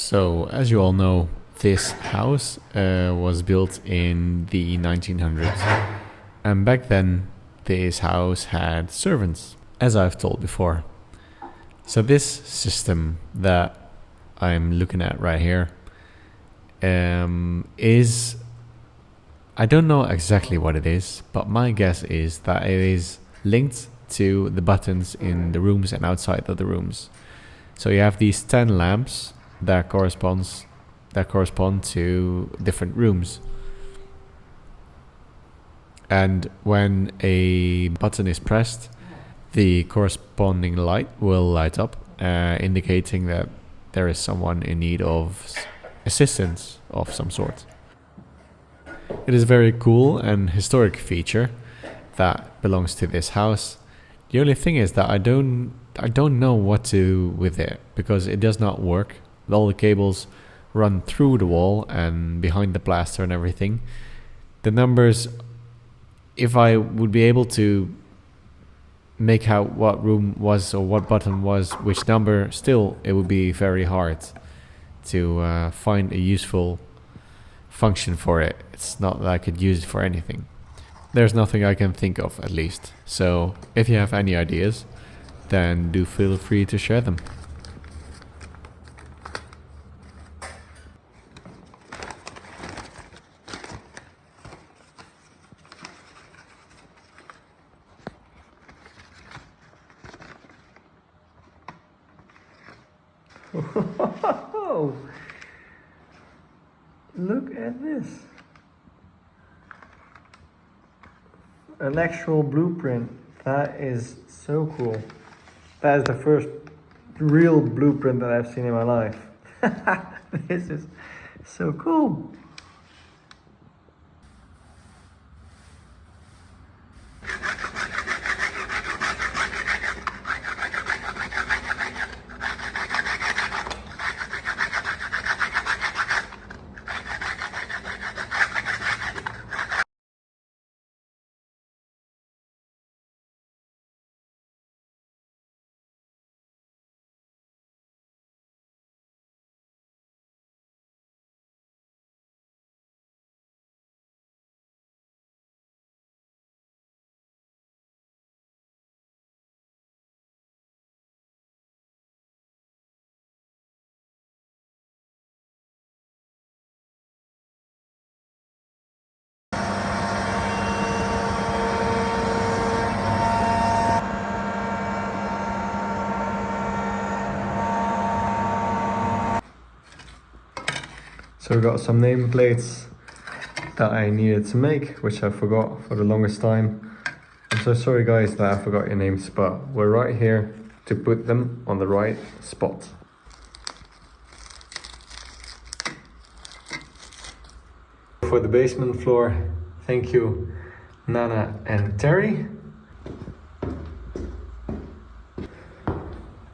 So, as you all know, this house was built in the 1900s. And back then, this house had servants, as I've told before. So this system that I'm looking at right here is... I don't know exactly what it is, but my guess is that it is linked to the buttons in the rooms and outside of the rooms. So you have these 10 lamps that correspond to different rooms. And when a button is pressed, the corresponding light will light up, indicating that there is someone in need of assistance of some sort. It is a very cool and historic feature that belongs to this house. The only thing is that I don't know what to do with it, because it does not work. All the cables run through the wall and behind the plaster and everything. The numbers, if I would be able to make out what room was or what button was which number, still it would be very hard to find a useful function for it. It's not that I could use it for anything. There's nothing I can think of, at least. So if you have any ideas, then do feel free to share them. Whoa! Look at this. An actual blueprint. That is so cool. That is the first real blueprint that I've seen in my life. This is so cool. So we got some nameplates that I needed to make, which I forgot for the longest time. I'm so sorry guys that I forgot your names, but we're right here to put them on the right spot. For the basement floor, thank you Nana and Terry.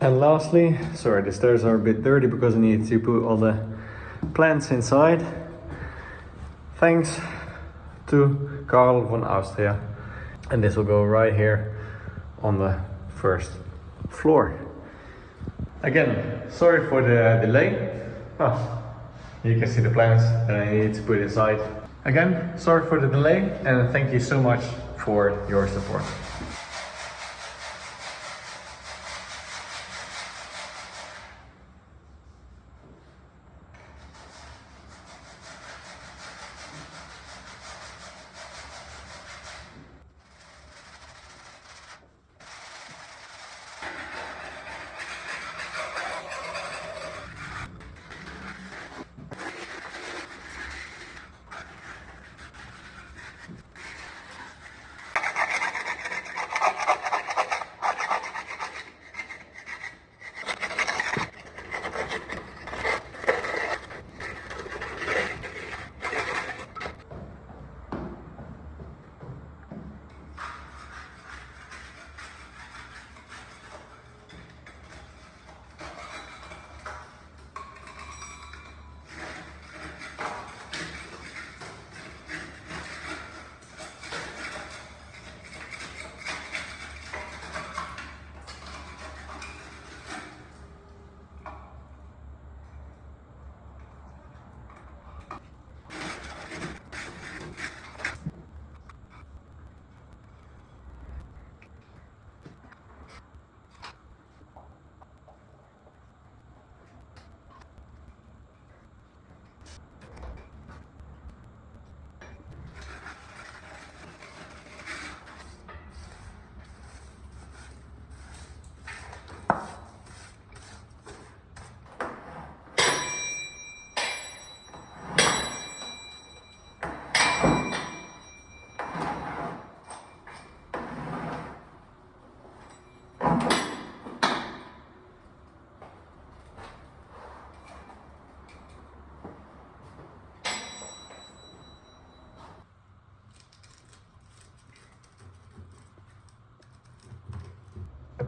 And lastly, sorry, the stairs are a bit dirty because I need to put all the plants inside. Thanks to Karl von Austria. And this will go right here on the first floor. Again, sorry for the delay. Oh, you can see the plants that I need to put inside. Again, sorry for the delay, and thank you so much for your support.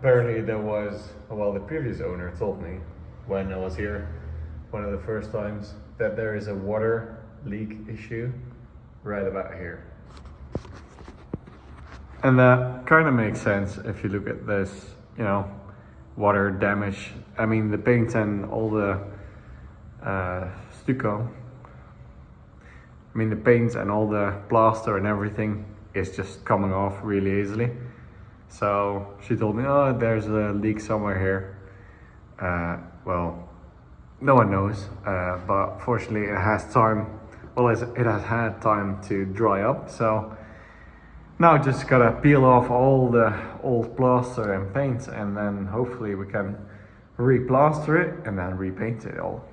apparently there was, well, the previous owner told me when I was here one of the first times that there is a water leak issue right about here. And that kind of makes sense if you look at this, you know, water damage. I mean, the paint and all the stucco, I mean, the paint and all the plaster and everything is just coming off really easily. So she told me, oh, there's a leak somewhere here. Well, no one knows, but fortunately it has time, well, it has had time to dry up. So now just gotta peel off all the old plaster and paint, and then hopefully we can replaster it and then repaint it all.